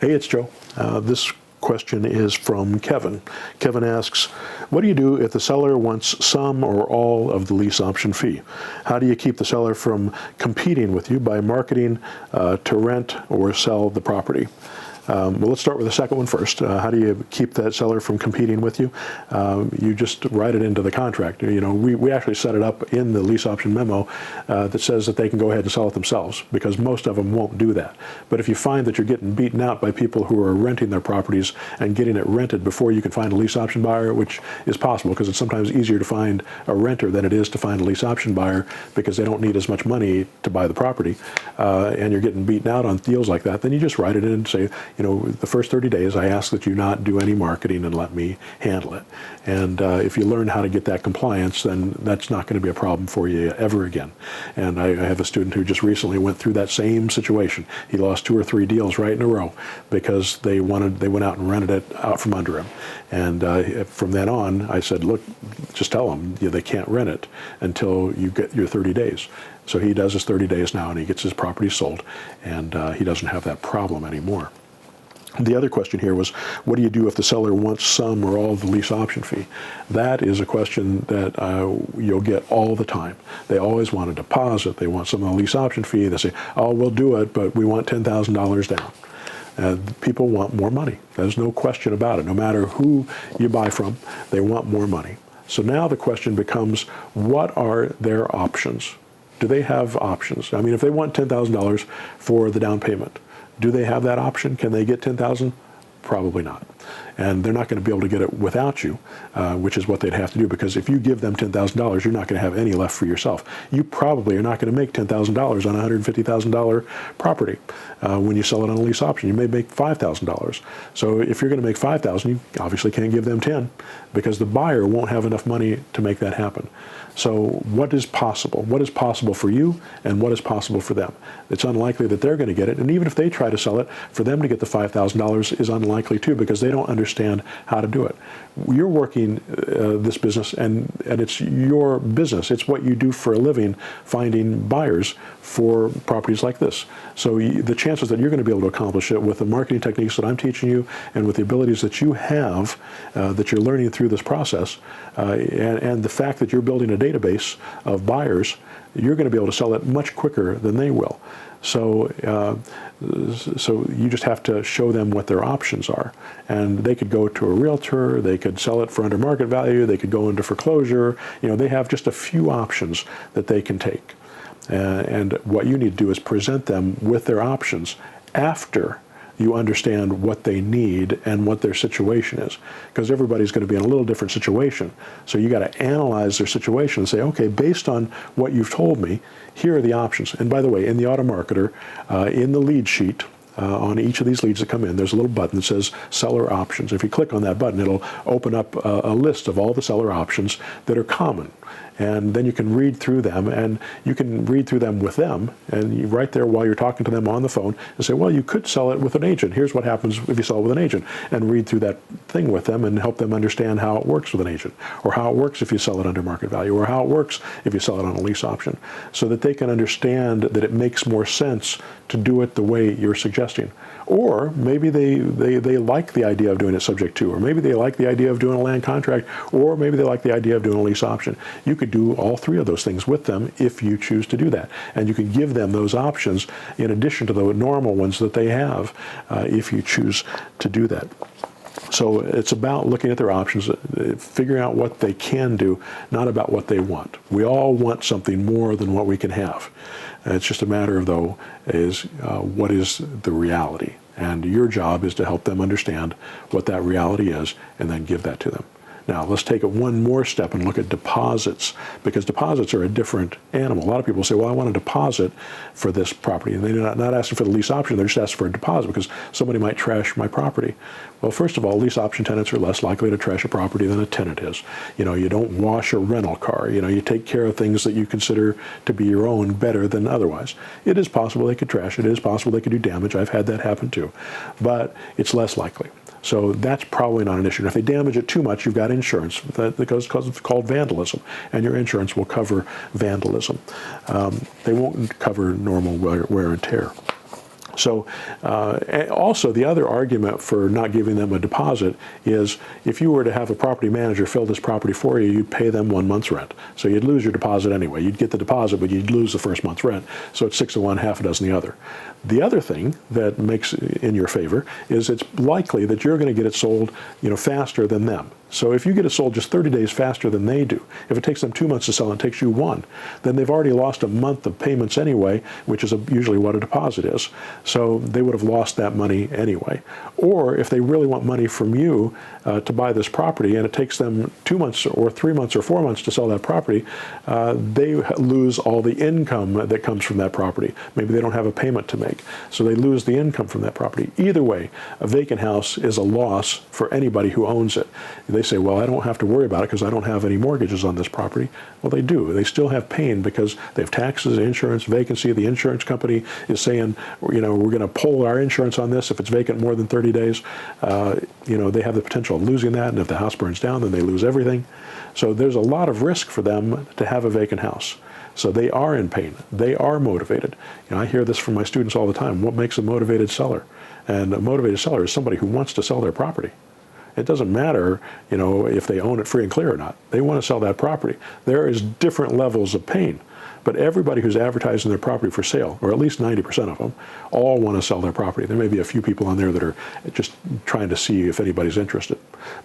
Hey, it's Joe. This question is from Kevin. Kevin asks, what do you do if the seller wants some or all of the lease option fee? How do you keep the seller from competing with you by marketing to rent or sell the property? Well, let's start with the second one first. How do you keep that seller from competing with you? You just write it into the contract. You know, we actually set it up in the lease option memo that says that they can go ahead and sell it themselves, because most of them won't do that. But if you find that you're getting beaten out by people who are renting their properties and getting it rented before you can find a lease option buyer, which is possible because it's sometimes easier to find a renter than it is to find a lease option buyer because they don't need as much money to buy the property, and you're getting beaten out on deals like that, then you just write it in and say, you know, the first 30 days, I ask that you not do any marketing and let me handle it. And if you learn how to get that compliance, then that's not going to be a problem for you ever again. And I have a student who just recently went through that same situation. He lost 2 or 3 deals right in a row because they went out and rented it out from under him. And from then on, I said, look, just tell them they can't rent it until you get your 30 days. So he does his 30 days now, and he gets his property sold, and he doesn't have that problem anymore. The other question here was, what do you do if the seller wants some or all of the lease option fee? That is a question that you'll get all the time. They always want a deposit. They want some of the lease option fee. They say, oh, we'll do it, but we want $10,000 down. People want more money. There's no question about it. No matter who you buy from, they want more money. So now the question becomes, what are their options? Do they have options? I mean, if they want $10,000 for the down payment, do they have that option? Can they get $10,000? Probably not. And they're not going to be able to get it without you, which is what they'd have to do, because if you give them $10,000, you're not going to have any left for yourself. You probably are not going to make $10,000 on a $150,000 property. When you sell it on a lease option, you may make $5,000. So if you're going to make $5,000, you obviously can't give them $10, because the buyer won't have enough money to make that happen. So what is possible? What is possible for you, and what is possible for them? It's unlikely that they're going to get it, and even if they try to sell it, for them to get the $5,000 is unlikely too, because they don't understand how to do it. You're working this business, and it's your business. It's what you do for a living, finding buyers for properties like this. So the chances that you're going to be able to accomplish it with the marketing techniques that I'm teaching you, and with the abilities that you have, that you're learning through this process, and the fact that you're building a database of buyers, you're going to be able to sell it much quicker than they will. So you just have to show them what their options are. And they could go to a realtor, they could sell it for under market value, they could go into foreclosure. You know, they have just a few options that they can take. And what you need to do is present them with their options after you understand what they need and what their situation is, because everybody's going to be in a little different situation. So you got to analyze their situation and say, okay, based on what you've told me, here are the options. And by the way, in the auto marketer, in the lead sheet, on each of these leads that come in, there's a little button that says seller options. If you click on that button, it'll open up a list of all the seller options that are common. And then you can read through them, and you can read through them with them, and you right there while you're talking to them on the phone, and say, well, you could sell it with an agent. Here's what happens if you sell it with an agent, and read through that thing with them and help them understand how it works with an agent, or how it works if you sell it under market value, or how it works if you sell it on a lease option, so that they can understand that it makes more sense to do it the way you're suggesting. Or maybe they like the idea of doing it subject to, or maybe they like the idea of doing a land contract, or maybe they like the idea of doing a lease option. You could do all three of those things with them if you choose to do that. And you can give them those options in addition to the normal ones that they have if you choose to do that. So it's about looking at their options, figuring out what they can do, not about what they want. We all want something more than what we can have. It's just a matter of, though, what is the reality? And your job is to help them understand what that reality is and then give that to them. Now, let's take it one more step and look at deposits, because deposits are a different animal. A lot of people say, well, I want a deposit for this property. And they're not asking for the lease option, they're just asking for a deposit because somebody might trash my property. Well, first of all, lease option tenants are less likely to trash a property than a tenant is. You know, you don't wash a rental car. You know, you take care of things that you consider to be your own better than otherwise. It is possible they could trash it. It is possible they could do damage. I've had that happen too. But it's less likely. So that's probably not an issue. And if they damage it too much, you've got insurance because it's called vandalism, and your insurance will cover vandalism. They won't cover normal wear and tear. So and also the other argument for not giving them a deposit is if you were to have a property manager fill this property for you, you'd pay them 1 month's rent. So you'd lose your deposit anyway. You'd get the deposit, but you'd lose the first month's rent. So it's 6 to 1, half a dozen the other. The other thing that makes in your favor is it's likely that you're going to get it sold, faster than them. So if you get it sold just 30 days faster than they do, if it takes them 2 months to sell and it takes you 1, then they've already lost a month of payments anyway, which is usually what a deposit is. So they would have lost that money anyway. Or if they really want money from you to buy this property and it takes them 2 months or 3 months or 4 months to sell that property, they lose all the income that comes from that property. Maybe they don't have a payment to make, so they lose the income from that property. Either way, a vacant house is a loss for anybody who owns it. They say, well, I don't have to worry about it because I don't have any mortgages on this property. Well, they do. They still have pain because they have taxes, insurance, vacancy. The insurance company is saying, we're going to pull our insurance on this if it's vacant more than 30 days. They have the potential of losing that, and if the house burns down, then they lose everything. So there's a lot of risk for them to have a vacant house. So they are in pain. They are motivated. I hear this from my students all the time. What makes a motivated seller? And a motivated seller is somebody who wants to sell their property. It doesn't matter, if they own it free and clear or not. They want to sell that property. There is different levels of pain. But everybody who's advertising their property for sale, or at least 90% of them, all want to sell their property. There may be a few people on there that are just trying to see if anybody's interested.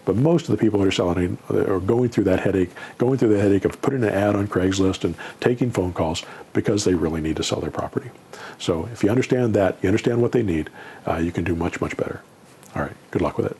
But most of the people that are selling are going through that headache of putting an ad on Craigslist and taking phone calls because they really need to sell their property. So if you understand that, you understand what they need, you can do much, much better. All right, good luck with it.